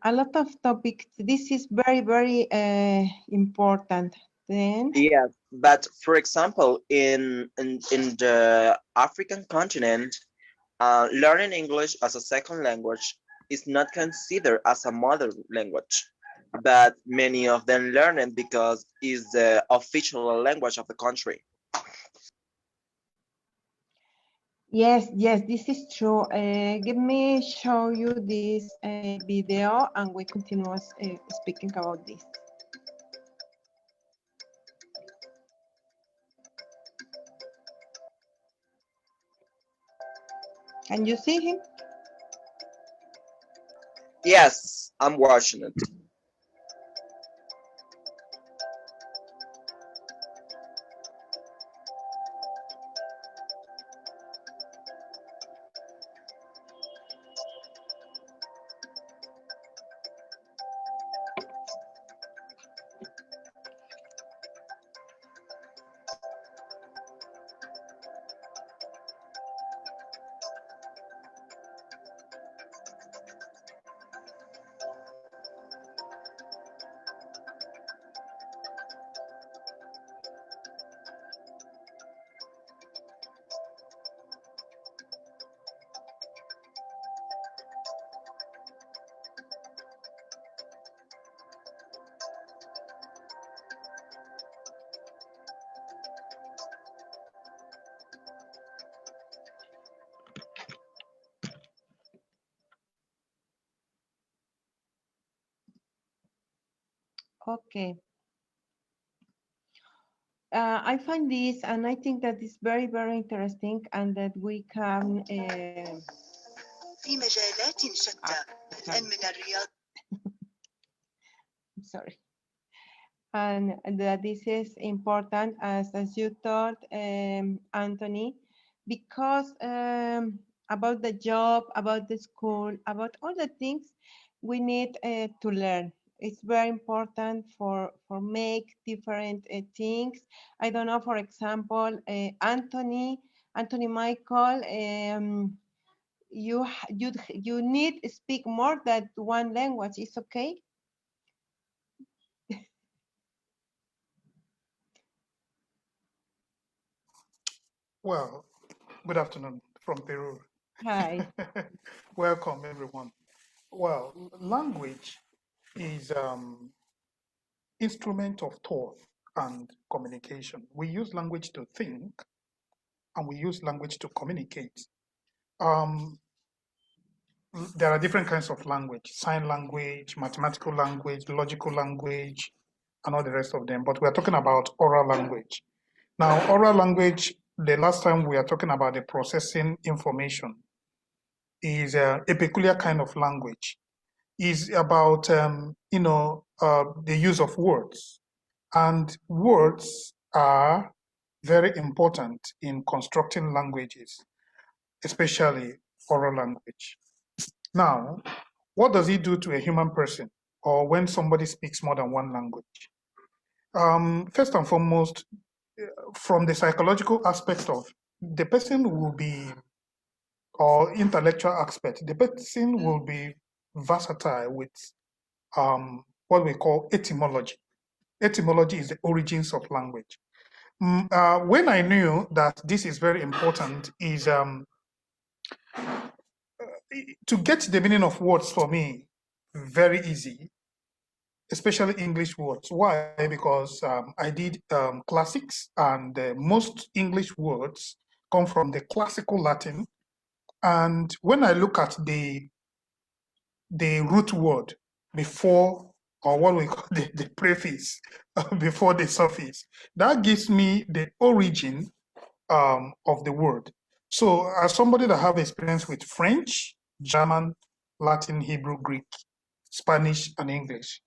a lot of topics. This is very, very important. Then, Yeah, but for example, in the African continent, learning English as a second language is not considered as a mother language, but many of them learn it because it's the official language of the country. yes, yes, this is true. Give me show you this video, and we continue speaking about this. Can you see him? Yes, I'm watching it. Okay. I find this, and I think that is very, very interesting, and that we can. في مجالات شتى بدءا من الرياضة. Sorry. And that this is important, as you thought, Anthony, because about the job, about the school, about all the things we need to learn. It's very important for make different things. I don't know, for example, Anthony Michael, you need to speak more than one language. It's okay. Well, good afternoon from Peru. Hi. Welcome, everyone. Well, language is instrument of thought and communication. We use language to think, and we use language to communicate. There are different kinds of language: sign language, mathematical language, logical language, and all the rest of them. But we are talking about oral language. Now, oral language, the last time we are talking about the processing information, is a peculiar kind of language. Is about the use of words, and words are very important in constructing languages, especially oral language. Now, what does it do to a human person, or when somebody speaks more than one language? First and foremost, from the psychological aspect of the person will be, or intellectual aspect, the person will be versatile with what we call etymology. Etymology is the origins of language. When I knew that this is very important is to get the meaning of words for me very easy, especially English words. Why? Because I did classics, and most English words come from the classical Latin. And when I look at the root word before, or what we call the preface before the suffix, that gives me the origin of the word. So as somebody that have experience with French, German, Latin, Hebrew, Greek, Spanish, and English,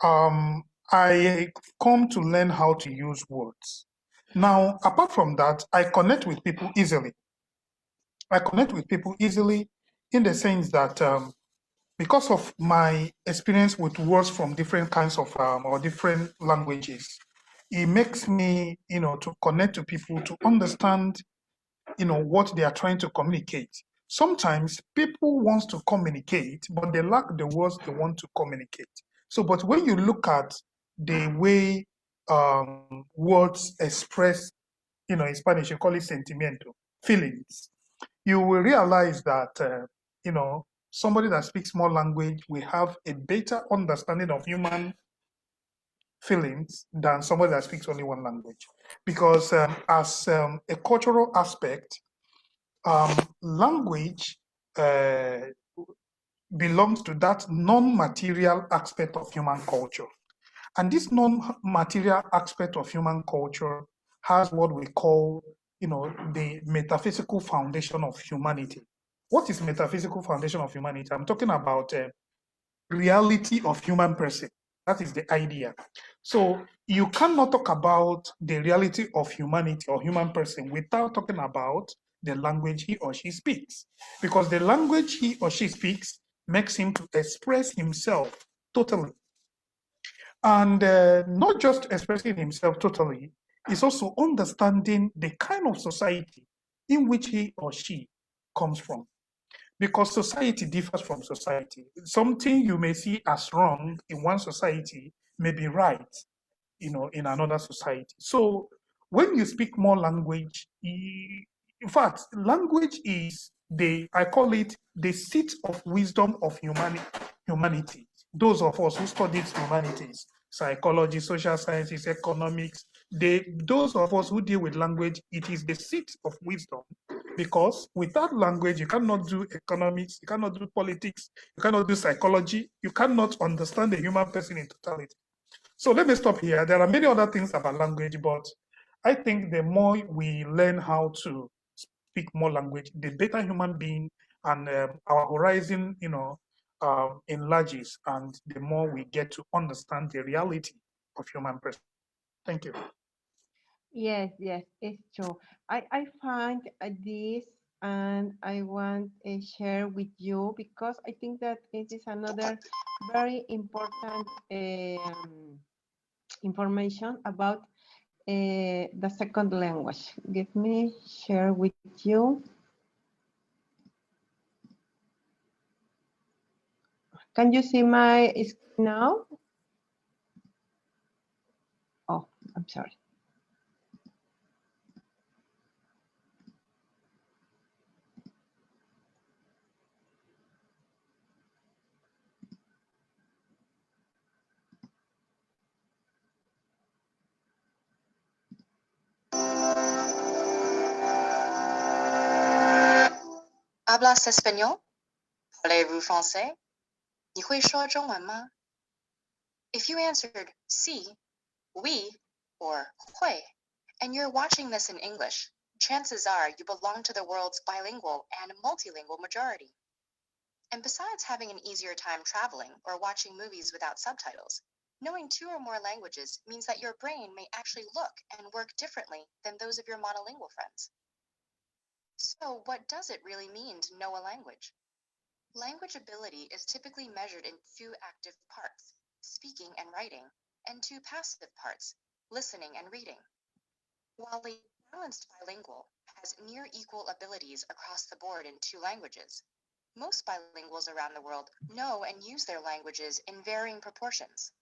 I come to learn how to use words. Now, apart from that, I connect with people easily. I connect with people easily in the sense that because of my experience with words from different kinds of or different languages, it makes me, to connect to people, to understand, what they are trying to communicate. sometimes people want to communicate, but they lack the words they want to communicate. So, but when you look at the way words express, in Spanish, you call it sentimiento, feelings, you will realize that, somebody that speaks more language will have a better understanding of human feelings than somebody that speaks only one language. Because as a cultural aspect, language uh, belongs to that non-material aspect of human culture. And this non-material aspect of human culture has what we call, the metaphysical foundation of humanity. What is metaphysical foundation of humanity? I'm talking about reality of human person. That is the idea. So you cannot talk about the reality of humanity or human person without talking about the language he or she speaks. Because the language he or she speaks makes him to express himself totally. And not just expressing himself totally, is also understanding the kind of society in which he or she comes from. Because society differs from society. Something you may see as wrong in one society may be right, in another society. So when you speak more language, in fact, language is I call it the seat of wisdom of humanity. Those of us who studied humanities, psychology, social sciences, economics, those of us who deal with language, it is the seat of wisdom. Because without language, you cannot do economics, you cannot do politics, you cannot do psychology, you cannot understand the human person in totality. So let me stop here. There are many other things about language, but I think the more we learn how to speak more language, the better human being and our horizon, enlarges, and the more we get to understand the reality of human person. Thank you. Yes, yes, it's true. I find this and I want to share with you because I think that it is another very important information about the second language. Let me share with you. Can you see my screen now? Oh, I'm sorry. Hablas español? Parlez-vous français? 你会说中文吗? If you answered sí, oui, or 会, and you're watching this in English, chances are you belong to the world's bilingual and multilingual majority. And besides having an easier time traveling or watching movies without subtitles, knowing 2 or more languages means that your brain may actually look and work differently than those of your monolingual friends. So what does it really mean to know a language? Language ability is typically measured in 2 active parts, speaking and writing, and 2 passive parts, listening and reading. While a balanced bilingual has near equal abilities across the board in 2 languages, most bilinguals around the world know and use their languages in varying proportions.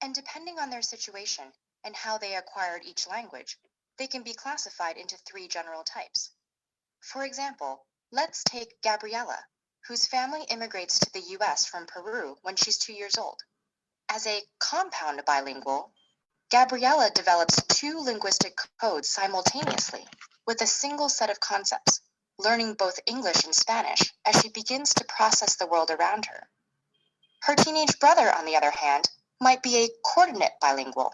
And depending on their situation and how they acquired each language, they can be classified into 3 general types. For example, let's take Gabriella, whose family immigrates to the US from Peru when she's 2 years old. As a compound bilingual, Gabriella develops 2 linguistic codes simultaneously with a single set of concepts, learning both English and Spanish as she begins to process the world around her. Her teenage brother, on the other hand, might be a coordinate bilingual,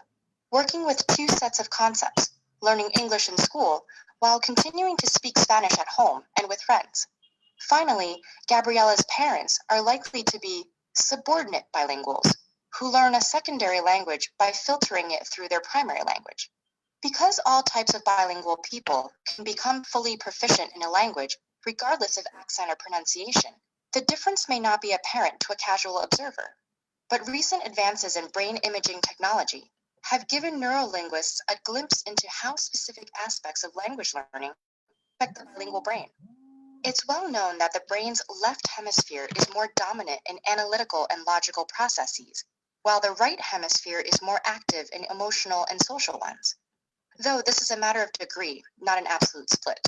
working with 2 sets of concepts, learning English in school while continuing to speak Spanish at home and with friends. Finally, Gabriella's parents are likely to be subordinate bilinguals, who learn a secondary language by filtering it through their primary language. Because all types of bilingual people can become fully proficient in a language, regardless of accent or pronunciation, the difference may not be apparent to a casual observer. But recent advances in brain imaging technology have given neurolinguists a glimpse into how specific aspects of language learning affect the bilingual brain. It's well known that the brain's left hemisphere is more dominant in analytical and logical processes, while the right hemisphere is more active in emotional and social ones. Though this is a matter of degree, not an absolute split.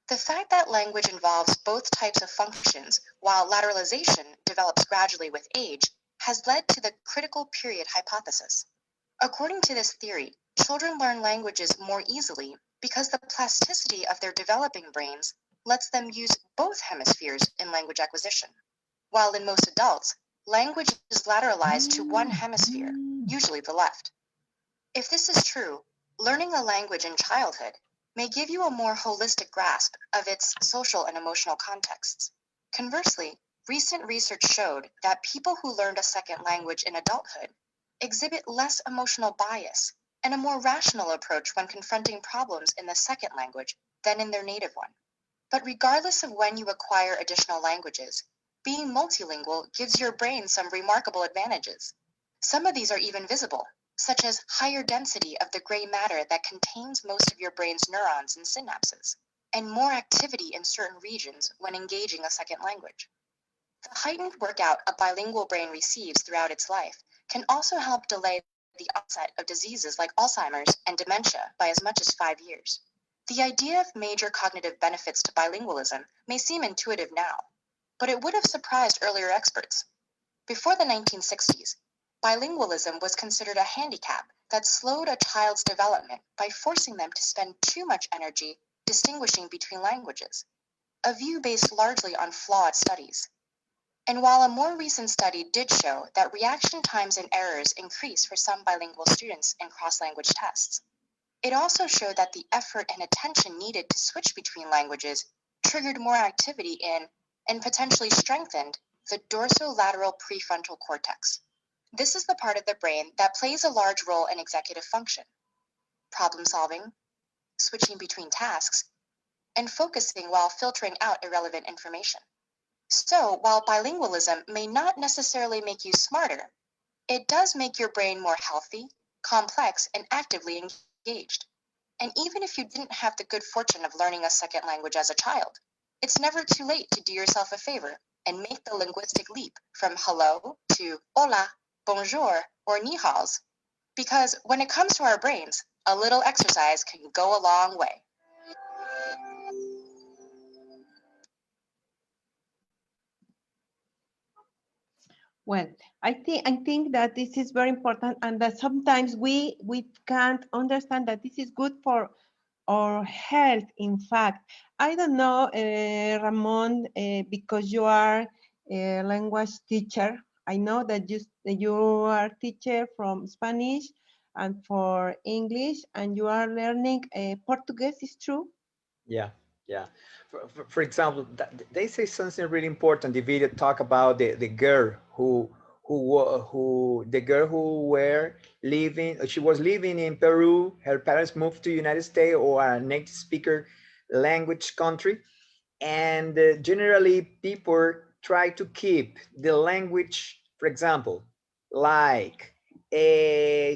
The fact that language involves both types of functions, while lateralization develops gradually with age, has led to the critical period hypothesis. According to this theory, children learn languages more easily because the plasticity of their developing brains lets them use both hemispheres in language acquisition, while in most adults, language is lateralized to one hemisphere, usually the left. If this is true, learning a language in childhood may give you a more holistic grasp of its social and emotional contexts. Conversely, recent research showed that people who learned a second language in adulthood exhibit less emotional bias and a more rational approach when confronting problems in the second language than in their native one. But regardless of when you acquire additional languages, being multilingual gives your brain some remarkable advantages. Some of these are even visible, such as higher density of the gray matter that contains most of your brain's neurons and synapses, and more activity in certain regions when engaging a second language. The heightened workout a bilingual brain receives throughout its life can also help delay the onset of diseases like Alzheimer's and dementia by as much as 5 years. The idea of major cognitive benefits to bilingualism may seem intuitive now, but it would have surprised earlier experts. Before the 1960s, bilingualism was considered a handicap that slowed a child's development by forcing them to spend too much energy distinguishing between languages, a view based largely on flawed studies. And while a more recent study did show that reaction times and errors increase for some bilingual students in cross-language tests, it also showed that the effort and attention needed to switch between languages triggered more activity in, and potentially strengthened, the dorsolateral prefrontal cortex. This is the part of the brain that plays a large role in executive function, problem solving, switching between tasks, and focusing while filtering out irrelevant information. So, while bilingualism may not necessarily make you smarter, it does make your brain more healthy, complex, and actively engaged. And even if you didn't have the good fortune of learning a second language as a child, it's never too late to do yourself a favor and make the linguistic leap from hello to hola, bonjour, or ni haos. Because when it comes to our brains, a little exercise can go a long way. Well, I think that this is very important, and that sometimes we can't understand that this is good for our health. In fact, I don't know, Ramon, because you are a language teacher. I know that you are teacher from Spanish and for English, and you are learning Portuguese. Is true? Yeah, yeah. For example, they say something really important. The video talk about the girl who the girl who were living. She was living in Peru. Her parents moved to United States or a native speaker language country, and generally people try to keep the language. For example, like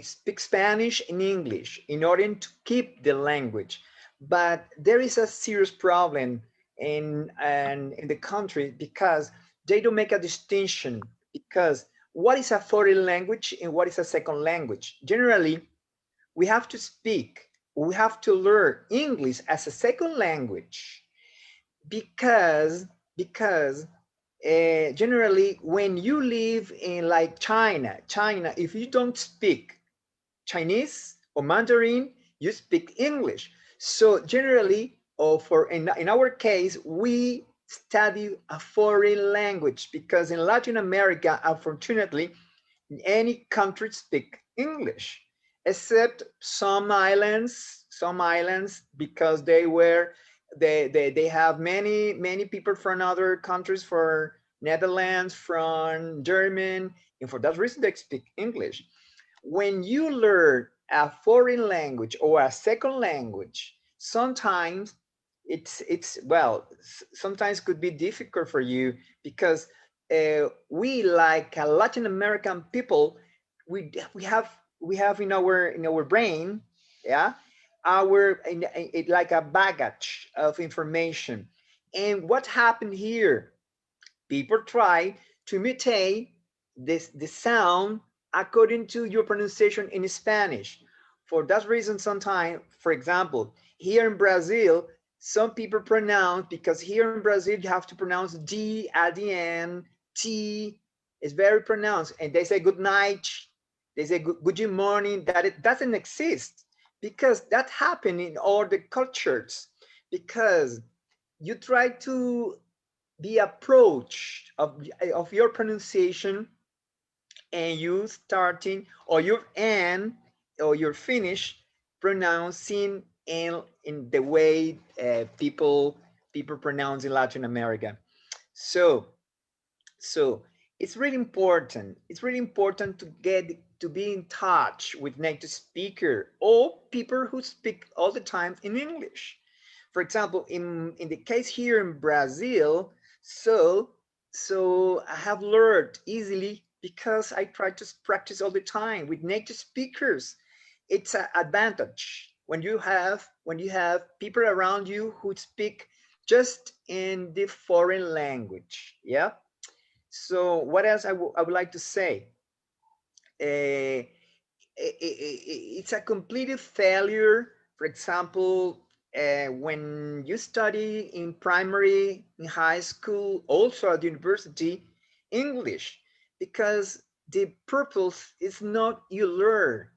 speak Spanish and English in order to keep the language, but there is a serious problem in the country because they don't make a distinction, because what is a foreign language and what is a second language? Generally, we have to speak, we have to learn English as a second language because generally when you live in like China, if you don't speak Chinese or Mandarin, you speak English. So generally, or for in our case, we study a foreign language because in Latin America, unfortunately, any country speak English, except some islands because they have many people from other countries, for Netherlands, from German, and for that reason they speak English. When you learn a foreign language or a second language, sometimes it's well, sometimes could be difficult for you because we, like Latin American people, we have in our brain, yeah, our like a baggage of information, And what happened here? People try to imitate the sound according to your pronunciation in Spanish. For that reason, sometimes, for example, here in Brazil, some people pronounce, because here in Brazil you have to pronounce D at the end, T is very pronounced, and they say good night, they say good morning, that it doesn't exist, because that happened in all the cultures, because you try to the approach of your pronunciation, and you starting or your end or your finish pronouncing in the way people pronounce in Latin America. So so it's really important. It's really important to get to be in touch with native speaker or people who speak all the time in English. For example, in the case here in Brazil, so I have learned easily because I try to practice all the time with native speakers. It's an advantage when you have people around you who speak just in the foreign language. Yeah. So what else I would like to say? Uh, it's a complete failure. For example, when you study in primary, in high school, also at university, English, because the purpose is not you learn.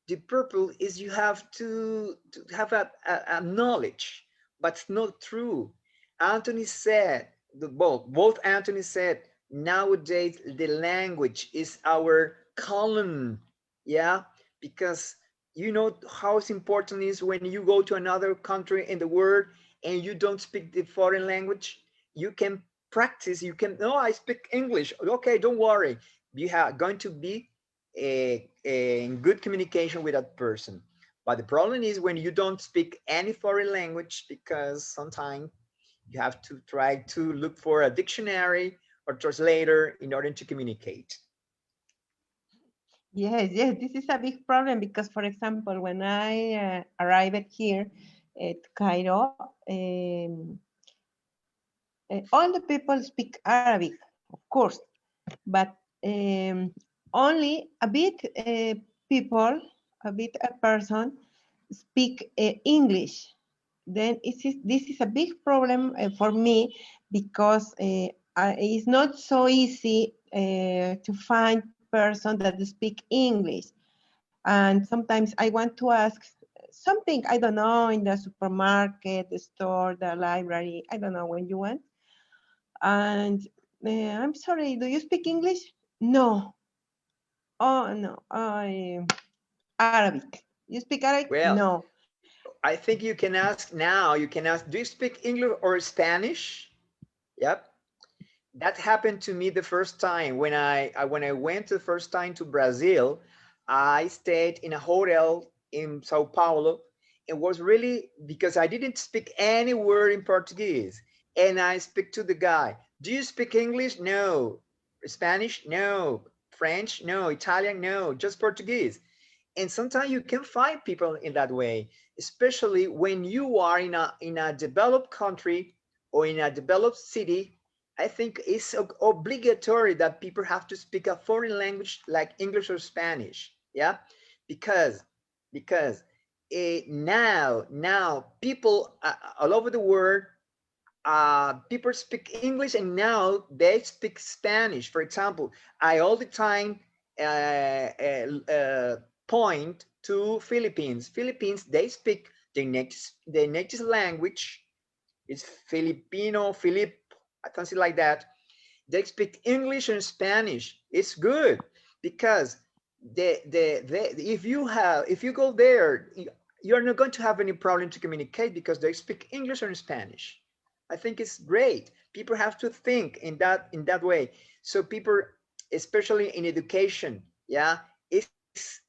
The purpose is you have to have a knowledge, but it's not true. Anthony said, both Anthony said, nowadays the language is our column. Yeah, because you know how important it is when you go to another country in the world and you don't speak the foreign language. You can practice, you can, no, I speak English, okay, don't worry, you have going to be in good communication with that person. But the problem is when you don't speak any foreign language, because sometimes you have to try to look for a dictionary or translator in order to communicate. Yes, yes, this is a big problem because, for example, when I arrived here at Cairo, all the people speak Arabic, of course, but um, only a bit people, a bit a person speak English. Then this is a big problem for me because it's not so easy to find person that speak English. And sometimes I want to ask something, I don't know, in the supermarket, the store, the library, I don't know when you want. And I'm sorry, do you speak English? No. Oh, no. Arabic. You speak Arabic? Well, No. I think you can ask now, you can ask, do you speak English or Spanish? Yep. That happened to me the first time when I went the first time to Brazil. I stayed in a hotel in Sao Paulo. It was really because I didn't speak any word in Portuguese, and I speak to the guy. Do you speak English? No. Spanish? No. French? No. Italian? No. Just Portuguese. And sometimes you can find people in that way, especially when you are in a developed country or in a developed city. I think it's obligatory that people have to speak a foreign language like English or Spanish. Yeah, because because now people all over the world, people speak English and now they speak Spanish. For example, I all the time point to Philippines. Philippines, they speak their native language. It's Filipino, something like that. They speak English and Spanish. It's good because if you go there, you're not going to have any problem to communicate because they speak English and Spanish. I think it's great. People have to think in that way. So people, especially in education, yeah,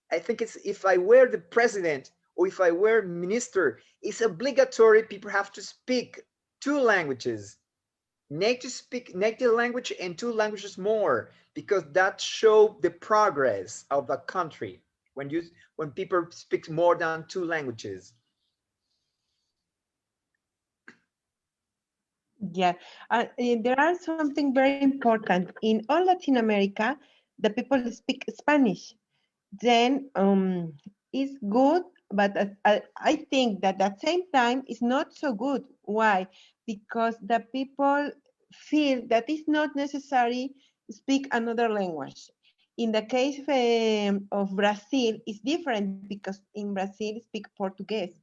I think it's if I were the president or if I were minister, it's obligatory. People have to speak two languages, native language and two languages more, because that show the progress of the country when people speak more than two languages. Yeah, there are something very important. In all Latin America, the people speak Spanish. Then it's good, but I think that at the same time it's not so good. Why? Because the people feel that it's not necessary speak another language. In the case of Brazil, it's different because in Brazil speak Portuguese.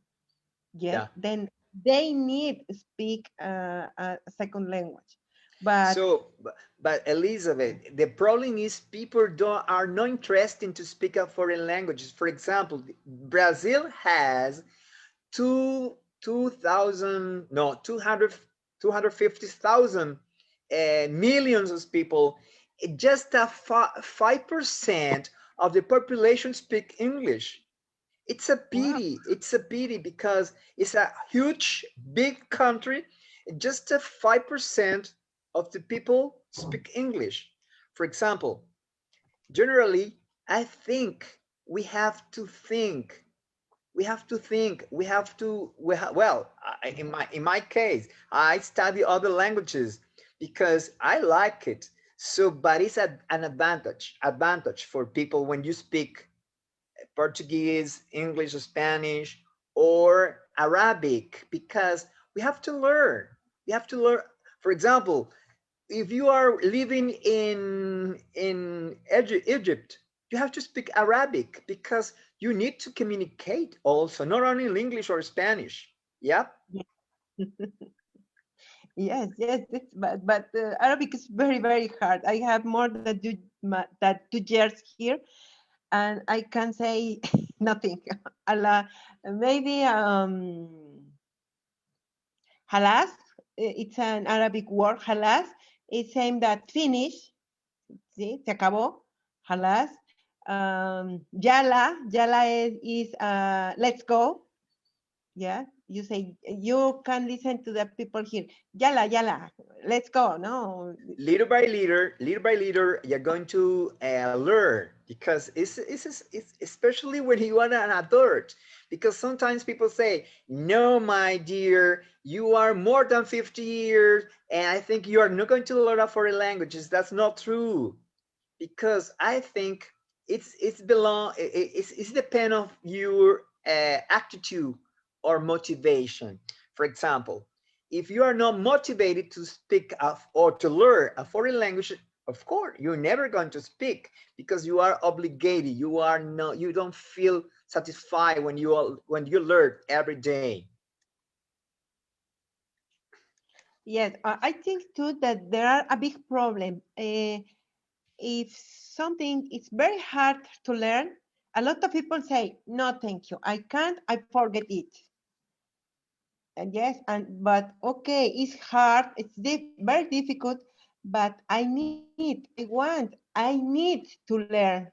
Yes, Yeah. then they need speak a second language. But So, but Elizabeth, the problem is people don't are not interested to speak a foreign languages. For example, Brazil has two 2,000 no 200 250,000 millions of people. Just a 5% of the population speak English. It's a wow, pity. It's a pity because it's a huge, big country. Just a 5% of the people speak English. For example, generally, I think we have to think. We have to think. We have to. Well, in my case, I study other languages because I like it. So, but it's an advantage for people when you speak Portuguese, English, Spanish, or Arabic, because we have to learn. We have to learn. For example, if you are living in Egypt, you have to speak Arabic because you need to communicate also, not only in English or Spanish. Yep. yes, yes, but Arabic is very, very hard. I have more than 2 years here, and I can say nothing. Allah, maybe halas, it's an Arabic word. Halas is saying that finish, ¿sí? Se acabó. Halas. Yala is let's go. Yeah, you say you can listen to the people here. Yala, let's go. No, Little by little, you're going to learn because it's especially when you are an adult. Because sometimes people say, "No, my dear, you are more than 50 years, and I think you are not going to learn a foreign languages." That's not true because I think it's depend of your attitude or motivation. For example, if you are not motivated to speak of or to learn a foreign language, of course you're never going to speak because you are obligated. You don't feel satisfied when you learn every day. yes, I think too that there are a big problem. If something is very hard to learn, a lot of people say, "No, thank you, I can't. I forget it." And yes, but okay, it's hard. It's very difficult, but I need to learn.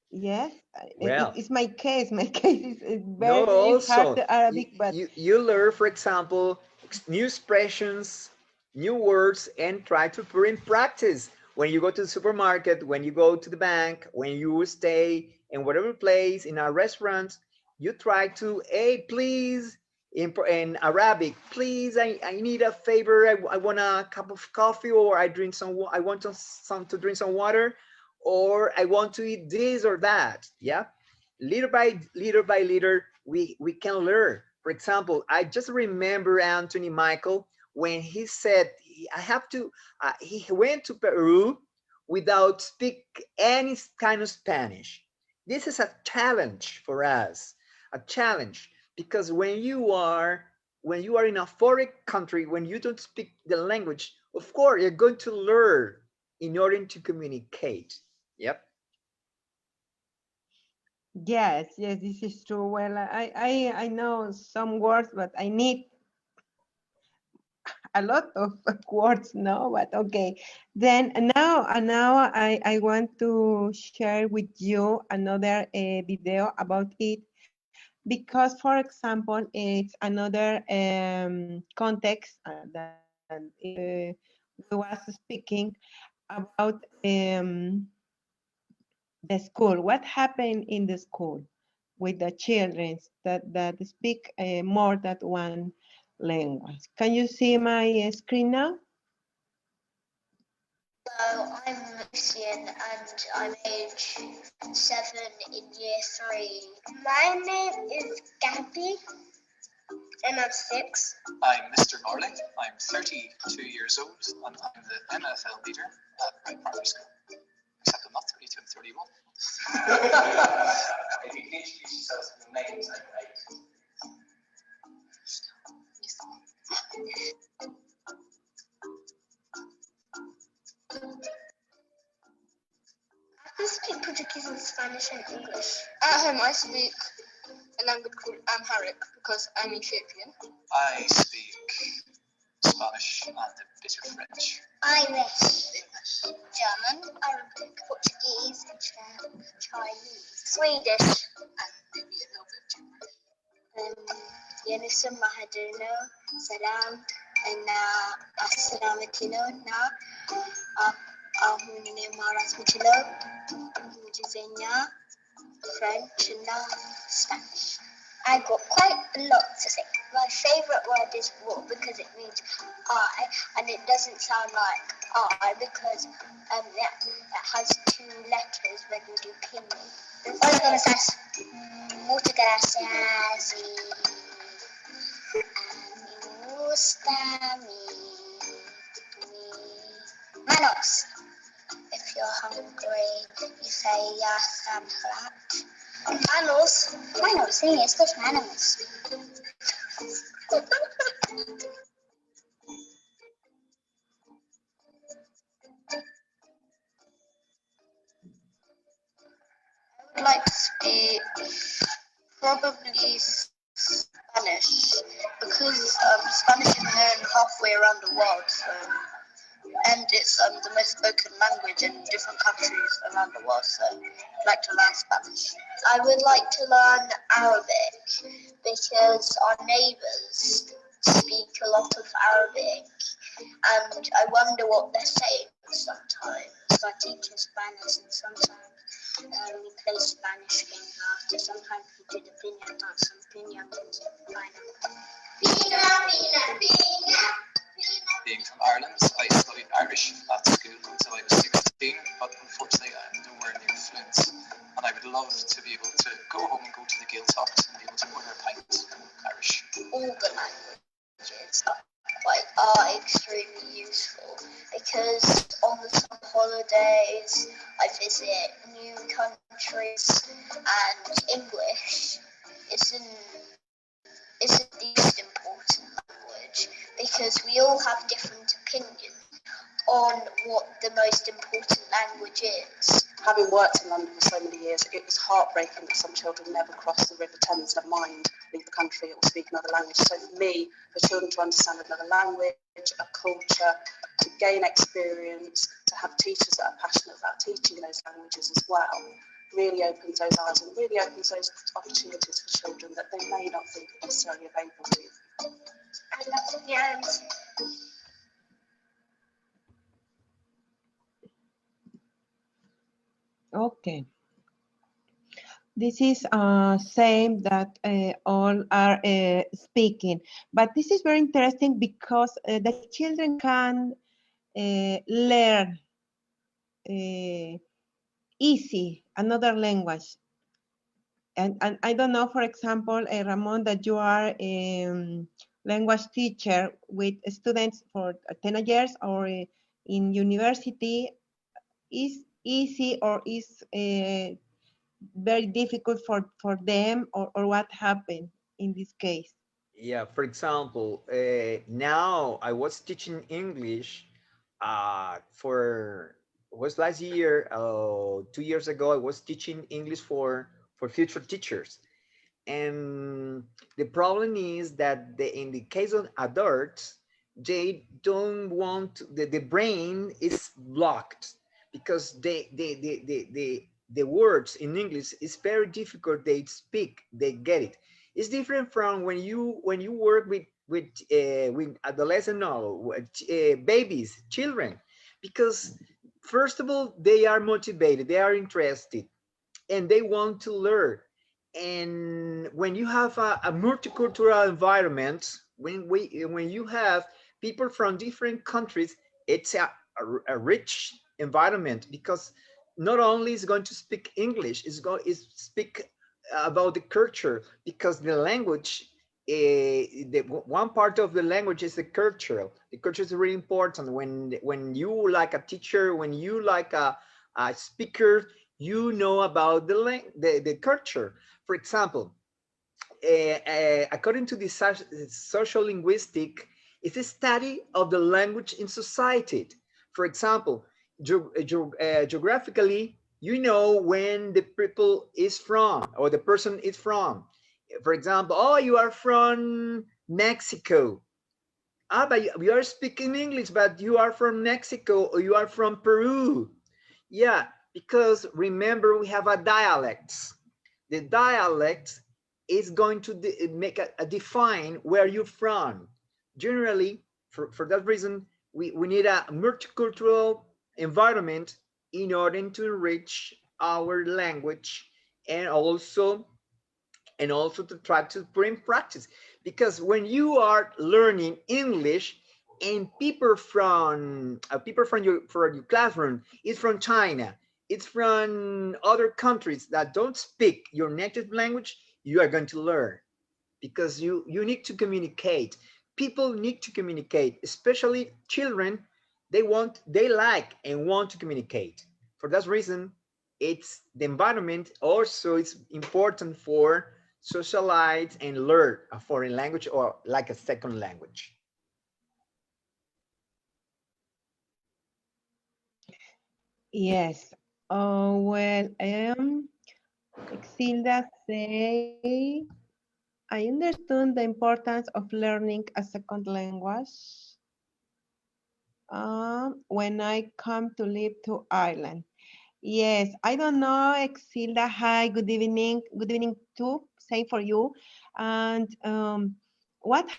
Yes, Well, it's my case. My case is no, very hard also to Arabic, but you learn, for example, new expressions, new words, and try to put in practice. When you go to the supermarket, when you go to the bank, when you stay in whatever place, in a restaurant, you try to, hey, please, in Arabic, please, I need a favor. I want a cup of coffee, or I want to drink some water, or I want to eat this or that. Yeah, little by little we can learn. For example, I just remember Anthony Michael when he said I have to he went to Peru without speak any kind of Spanish. This is a challenge for us, a challenge, because when you are in a foreign country, when you don't speak the language, of course you're going to learn in order to communicate. Yep. yes, this is true. Well, I know some words, but I need a lot of words, no? But okay. Then now I want to share with you another video about it because, for example, it's another context that we was speaking about the school. What happened in the school with the children that speak more than one language. Can you see my screen now? Hello, I'm Lucian and I'm age 7 in year 3. My name is Gabby and I'm 6. I'm Mr. Morley. I'm 32 years old and I'm the NFL leader at my primary school. Except I'm not 32, I'm 31. If you can introduce yourself with your names and your age. I can speak Portuguese and Spanish and English. At home, I speak a language called Amharic because I'm Ethiopian. I speak Spanish and a bit of French. Irish, German, Arabic, Portuguese, and Chinese, Swedish, And maybe a little bit of German. Yenison Mahadino, Salam, and Assalamatino, na Ahunine Maras Mitilo, Mujizenya, French, and Spanish. I got quite a lot to say. My favourite word is war because it means I, and it doesn't sound like I because it has 2 letters when you do pinyin. Hola, ¿cómo estás? Muchas gracias. Me gusta mi manos. If you're hungry, you say yes and flat. Manos. Manos, sí, estos manos. I would like to speak probably Spanish because Spanish is known halfway around the world, and it's the most spoken language in different countries around the world, so I'd like to learn Spanish. I would like to learn Arabic because our neighbours speak a lot of Arabic and I wonder what they're saying sometimes. I teach in Spanish and sometimes we play Spanish games after. Sometimes we do the piña dance and piña games. Being from Ireland, I studied Irish at school until I was 16, but unfortunately I'm nowhere near fluent. And I would love to be able to go home and go to the Gael Talks and be able to order a pint in Irish. All the languages are extremely useful because on the summer holidays I visit new countries and English isn't the most important language because we all have different opinions on what the most important language is. Having worked in London for so many years, it was heartbreaking that some children never cross the River Thames, never mind leave the country or speak another language. So for me, for children to understand another language, a culture, to gain experience, to have teachers that are passionate about teaching those languages as well, really opens those eyes and really opens those opportunities for children that they may not think are necessarily available to. And that's the end. Okay. This is same that all are speaking, but this is very interesting because the children can learn easy another language. And I don't know, for example, Ramon, that you are a language teacher with students for 10 years or in university, is easy or is very difficult for them or what happened in this case? Yeah, for example, now I was teaching English for was last year, 2 years ago. I was teaching English for future teachers, and the problem is that in the case of adults, they don't want the brain is blocked because the words in English is very difficult. They speak, they get it. It's different from when you work with adolescent, no, babies, children, because first of all they are motivated, they are interested, and they want to learn. And when you have a multicultural environment, when you have people from different countries, it's a rich environment, because not only is going to speak English, it's going to speak about the culture, because the language, one part of the language is the culture. The culture is really important. When you like a teacher, when you like a speaker, you know about the culture. For example, according to the social linguistic, it's a study of the language in society. For example, geographically, you know when the people is from, or the person is from. For example, oh, you are from Mexico. Ah, but you are speaking English, but you are from Mexico, or you are from Peru. Yeah, because remember, we have a dialect. The dialect is going to make a define where you're from. Generally, for that reason, we need a multicultural environment in order to enrich our language, and also to try to put in practice. Because when you are learning English, and people from your classroom is from China, it's from other countries that don't speak your native language, you are going to learn, because you need to communicate. People need to communicate, especially children. They like and want to communicate. For that reason, it's the environment also is important for socialize and learn a foreign language, or like a second language. Yes. Well, Exilda say, I understand the importance of learning a second language when I come to live to Ireland. Yes, I don't know, Exilda. Hi, good evening. Good evening too. Same for you. And what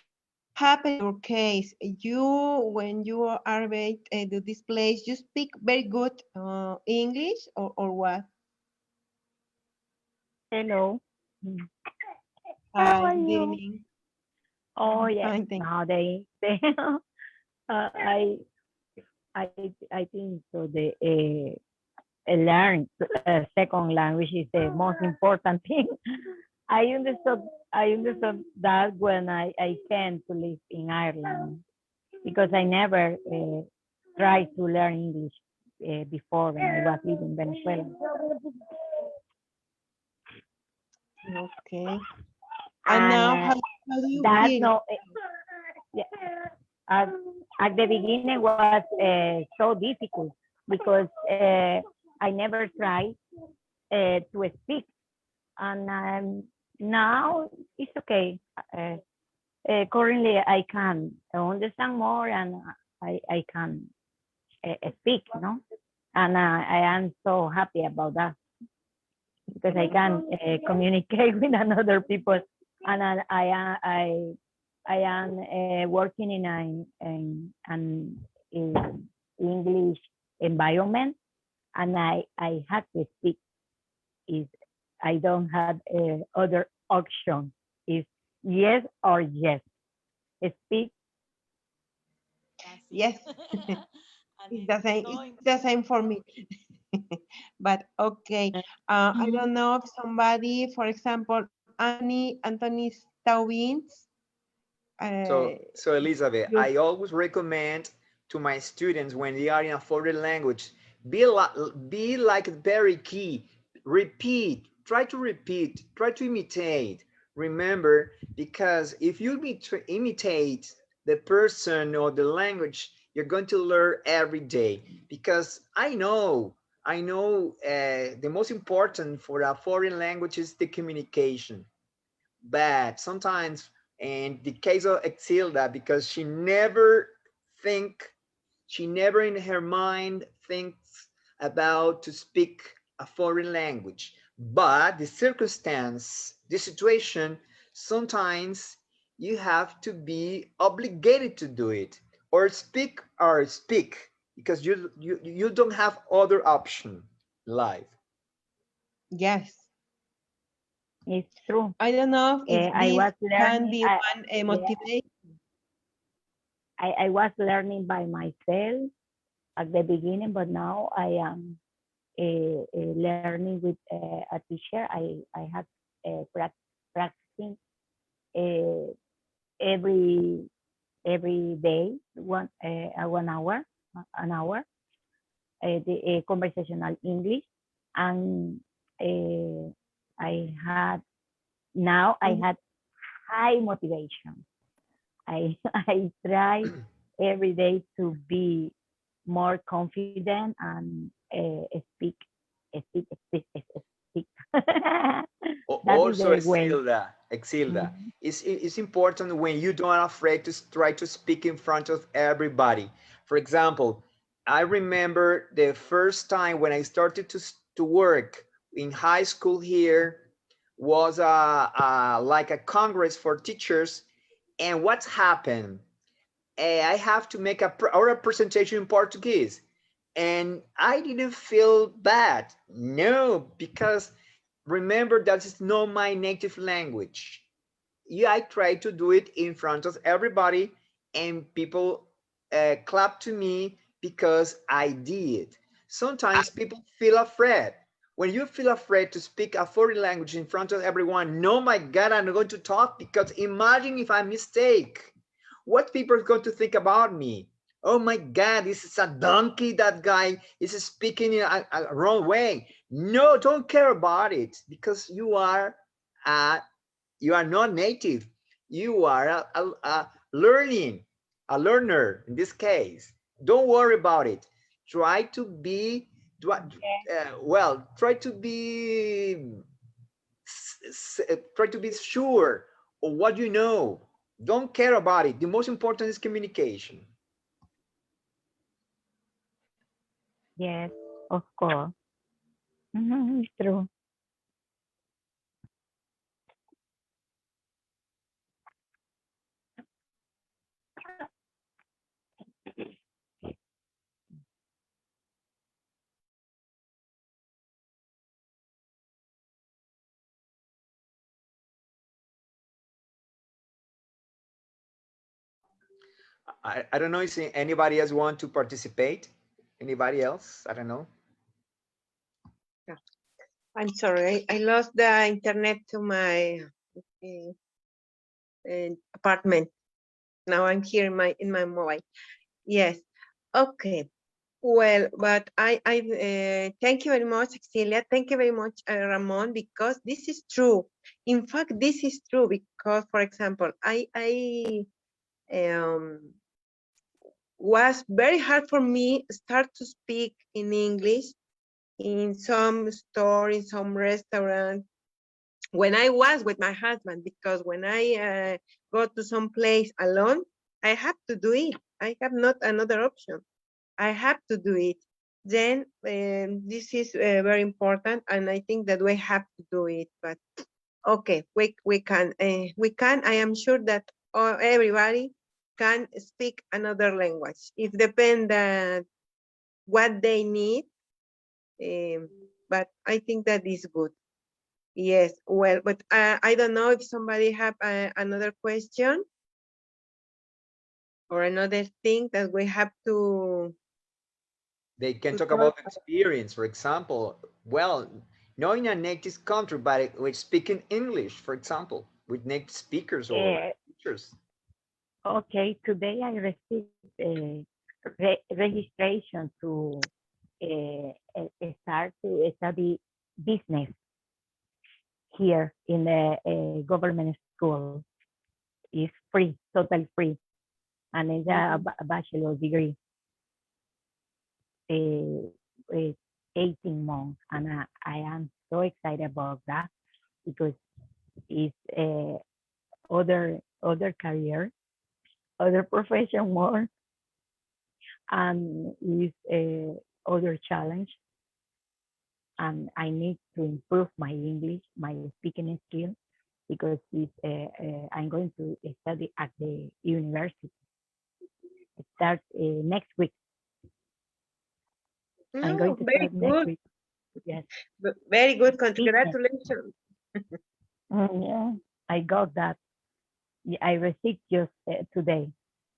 happened in your case? When you arrived to this place, you speak very good English, or what? Hello. How Hi, are good you? evening. Oh yes. Fine, thank No, they I think so. Learn a second language is the most important thing. I understood I understood that when I came to live in Ireland, because I never tried to learn English before when I was living in Venezuela. you. Okay. And And now, how do you that's feel? no. Yeah. At, at the beginning was so difficult because I never tried to speak, and now it's okay. Currently, I can understand more, and I can speak, no? And I am so happy about that, because I can communicate with another people, and I am working in an English environment, and I have to speak. Is I don't have other option. Is yes or yes. Speak. Yes, it's the same for me. But okay, I don't know if somebody, for example, Anthony Stawins. Uh, So Elizabeth, you, I always recommend to my students when they are in a foreign language, be like very key. Repeat, try to imitate. Remember, because if you imitate the person or the language, you're going to learn every day. Because I know the most important for a foreign language is the communication. But sometimes, in the case of Exilda, because think she never in her mind thinks about to speak a foreign language, but the circumstance, the situation, sometimes you have to be obligated to do it, or speak, because you don't have other option live. yes, It's true. I don't know if I this was can learning. be one Yeah, motivation. I was learning by myself at the beginning, but now I am learning with a teacher. I have practicing uh, every day, 1 hour, an hour, the conversational English, and I had now I had high motivation. I try every day to be more confident and speak. That is Also, the way. Exilda, Mhm. it's important when you don't afraid to try to speak in front of everybody. For example, I remember the first time when I started to work in high school here was like a congress for teachers, and what's happened? I have to make a oral presentation in Portuguese, and I didn't feel bad. No, because remember that is not my native language. Yeah, I try to do it in front of everybody, and people clap to me because I did. Sometimes people feel afraid. When you feel afraid to speak a foreign language in front of everyone, no, my God, I'm going to talk because imagine if I mistake. What people are going to think about me? Oh my God, this is a donkey. That guy is speaking in a wrong way. No, don't care about it because uh, you are not native. You are a learning, a learner in this case. Don't worry about it. Try to be, try to be, try to be sure of what you know. Don't care about it. The most important is communication. Yes, of course. Mhm, it's true. I don't know if anybody else want to participate. Anybody else? I don't know. I'm sorry, I lost the internet to my apartment. Now I'm here in my mobile. Yes. Okay. Well, but I thank you very much, Celia. Thank you very much, Ramon, because this is true. In fact, this is true because, for example, I was very hard for me start to speak in English in some store, in some restaurant, when I was with my husband, because when I go to some place alone, I have to do it. I have not another option. I have to do it. Then this is very important, and I think that we have to do it. But okay, we can. I am sure that everybody can speak another language. It depends what they need. But I think that is good. Yes, well, but I don't know if somebody have another question or another thing that we have They can to talk talk. about experience, for example. Well, not in a native country, but with speaking English, for example, with native speakers or Uh, teachers. okay, today I received a registration to start to study business here in the government school. It's free, totally free, and it's a bachelor degree, with 18 months, and I am so excited about that because it's other career, other profession more, and is other challenge. And I need to improve my English, my speaking skill, because I'm going to study at the university. It starts next week. I'm going No, to very start next good. week. Yes, Very good. business. Congratulations. Yeah, I got that. Yeah, I received just today.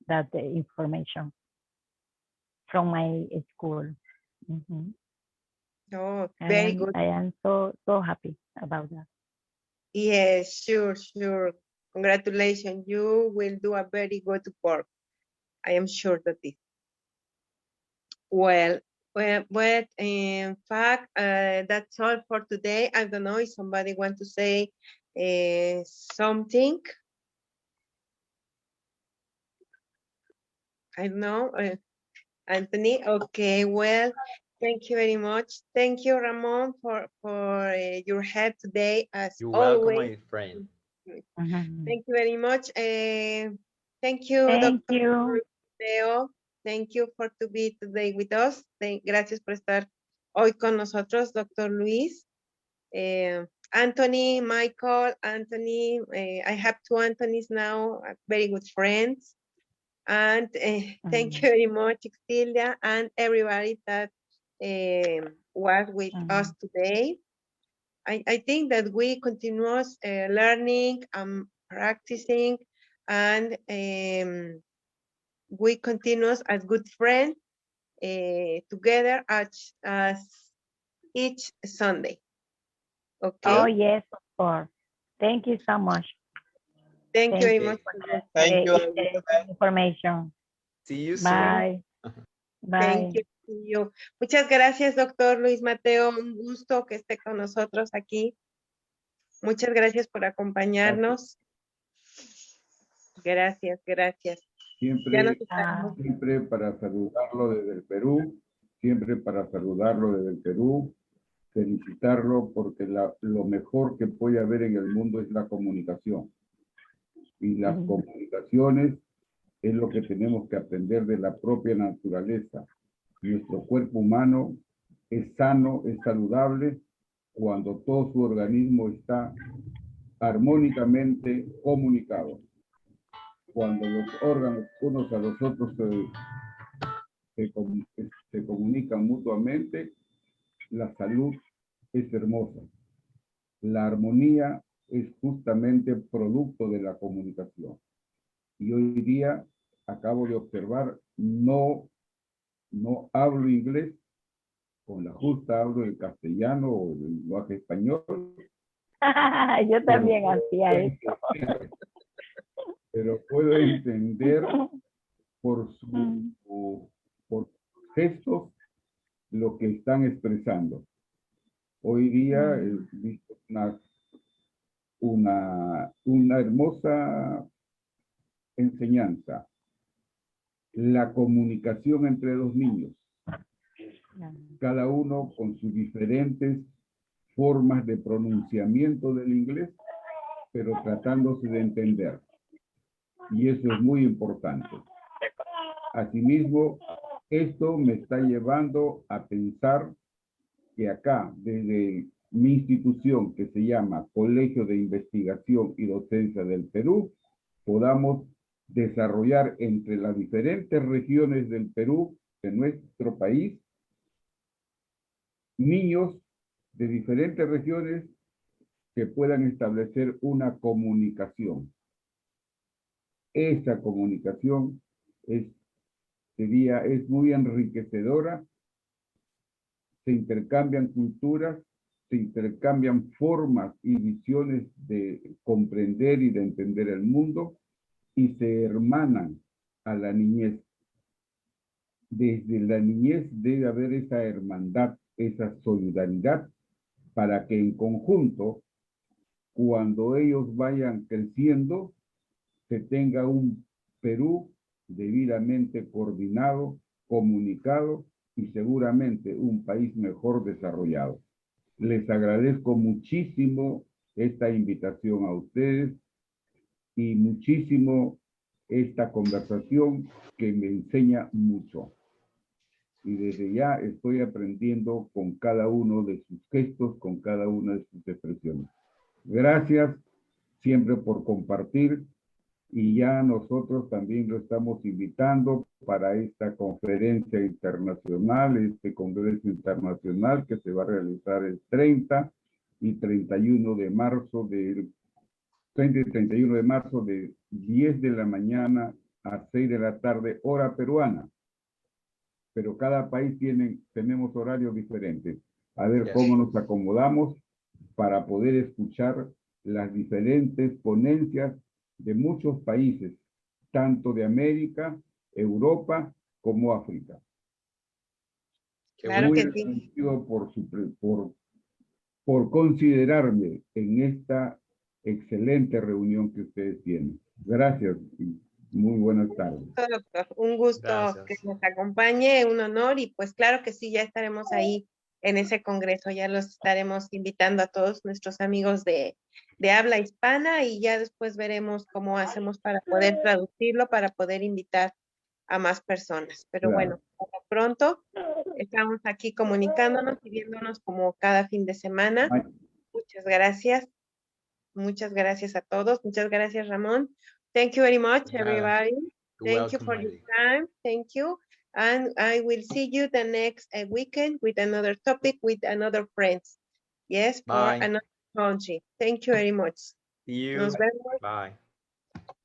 that information from my school. Oh, very good. I am so happy about that. Yes, sure, sure. Congratulations. You will do a very good work. I am sure that this. Well, but in fact, that's all for today. I don't know if somebody want to say something. I don't know. Anthony, okay, well, thank you very much. Thank you, Ramon, for your help today, as You're welcome, always. my friend. Thank you very much. Thank you, Thank Dr. you. Leo. Thank you for to be today with us. Gracias por estar hoy con nosotros, Dr. Luis. Anthony, Michael, Anthony. I have two Anthonys now, very good friends. And thank you very much, Celia, and everybody that was with us today. I think that we continue learning and practicing, and we continue as good friends together as each Sunday. Okay. Oh, yes, of course. Thank you so much. Thank you very much. Thank you. Information. See you Bye. soon. Bye. Thank you. See you. Muchas gracias, doctor Luis Mateo. Un gusto que esté con nosotros aquí. Muchas gracias por acompañarnos. Gracias, gracias. Siempre para saludarlo desde el Perú, felicitarlo porque lo mejor que puede haber en el mundo es la comunicación. Y las comunicaciones es lo que tenemos que aprender de la propia naturaleza. Nuestro cuerpo humano es sano, es saludable, cuando todo su organismo está armónicamente comunicado. Cuando los órganos unos a los otros se comunican mutuamente, la salud es hermosa. La armonía es justamente producto de la comunicación. Y hoy día acabo de observar, no hablo inglés, con la justa hablo el castellano o el lenguaje español. Yo también hacía eso. Pero puedo entender por gestos lo que están expresando. Hoy día he visto una hermosa enseñanza. La comunicación entre dos niños. Cada uno con sus diferentes formas de pronunciamiento del inglés, pero tratándose de entender. Y eso es muy importante. Asimismo, esto me está llevando a pensar que acá, desde mi institución que se llama Colegio de Investigación y Docencia del Perú, podamos desarrollar entre las diferentes regiones del Perú, de nuestro país, niños de diferentes regiones que puedan establecer una comunicación. Esa comunicación es muy enriquecedora, se intercambian culturas, se intercambian formas y visiones de comprender y de entender el mundo y se hermanan a la niñez. Desde la niñez debe haber esa hermandad, esa solidaridad, para que en conjunto, cuando ellos vayan creciendo, se tenga un Perú debidamente coordinado, comunicado y seguramente un país mejor desarrollado. Les agradezco muchísimo esta invitación a ustedes y muchísimo esta conversación que me enseña mucho. Y desde ya estoy aprendiendo con cada uno de sus gestos, con cada una de sus expresiones. Gracias siempre por compartir. Y ya nosotros también lo estamos invitando para esta conferencia internacional, este congreso internacional que se va a realizar el 30 y 31 de marzo de 10 de la mañana a 6 de la tarde, hora peruana. Pero cada país tenemos horarios diferentes. A ver Yes. cómo nos acomodamos para poder escuchar las diferentes ponencias de muchos países, tanto de América, Europa, como África. Claro Muy que sí. agradecido por considerarme en esta excelente reunión que ustedes tienen. Gracias y muy buenas tardes. Doctor, un gusto Gracias. que nos acompañe, un honor y pues claro que sí, ya estaremos ahí en ese congreso, ya los estaremos invitando a todos nuestros amigos de habla hispana y ya después veremos cómo hacemos para poder traducirlo, para poder invitar a más personas. Pero Claro. bueno, por lo pronto estamos aquí comunicándonos y viéndonos como cada fin de semana. Ay, Muchas gracias. Muchas gracias a todos. Muchas gracias, Ramón. Thank you very much, everybody. You're Thank you welcome, for your Heidi. time. Thank you. And I will see you the next weekend with another topic, with another friends. Yes, for Bye. another country. Thank you very much. See you. Nos vemos Bye.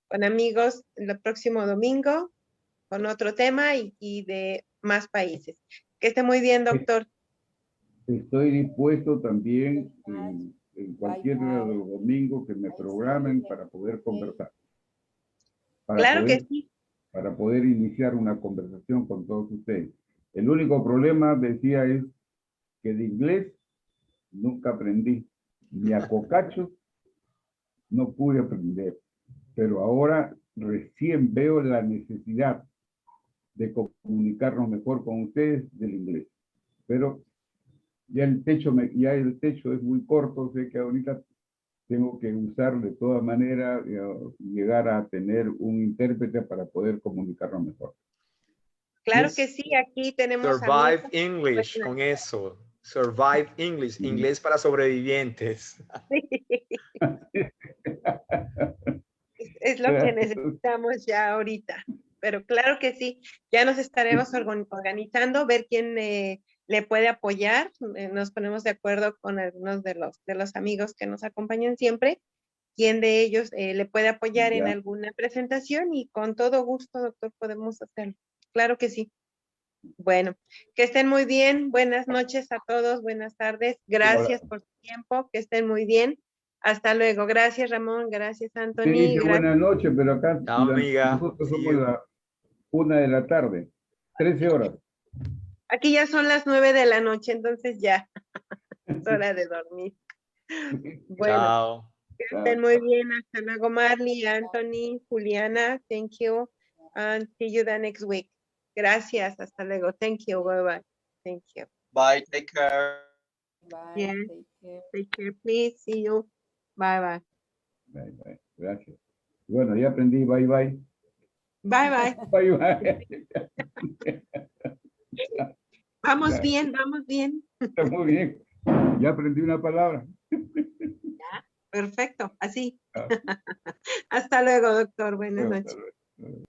con amigos el próximo domingo con otro tema y de más países. Que esté muy bien, doctor. Estoy dispuesto también en cualquier domingo que me programen para poder conversar. Claro que sí. Para poder iniciar una conversación con todos ustedes. El único problema, decía, es que de inglés nunca aprendí. Ni a cocachos no pude aprender. Pero ahora recién veo la necesidad de comunicarnos mejor con ustedes del inglés. Pero ya el techo es muy corto, sé que ahorita tengo que usar de todas maneras, llegar a tener un intérprete para poder comunicarnos mejor. Claro Yes. que sí, aquí tenemos Survive amigos. English, con eso. Survive English, inglés para sobrevivientes. Es lo que necesitamos ya ahorita. Pero claro que sí, ya nos estaremos organizando, ver quién le puede apoyar. Nos ponemos de acuerdo con algunos de los amigos que nos acompañan siempre, quién de ellos le puede apoyar en Ya. alguna presentación y con todo gusto, doctor, podemos hacerlo. Claro que sí. Bueno, que estén muy bien. Buenas noches a todos, buenas tardes. Gracias por su tiempo, que estén muy bien. Hasta luego. Gracias, Ramón. Gracias, Te Anthony. dije Gracias. buenas noches, pero acá Chao, amiga. nosotros See somos you. la 1 de la tarde, 13 horas. Aquí ya son las 9 de la noche, entonces ya es hora de dormir. Bueno, Chao. que estén muy bien. Hasta luego, Marley, Anthony, Juliana. Thank you. And see you the next week. Gracias. Hasta luego. Thank you. Bye bye. Thank you. Bye, take care. Yeah. Take care, please. See you. Bye bye. Bye, bye. Gracias. Bueno, ya aprendí. Bye, bye. Bye bye. Bye, bye. Vamos bien, vamos bien. Está muy bien. Ya aprendí una palabra. Perfecto, así. Ah. Hasta luego, doctor. Buenas Hasta noches. luego.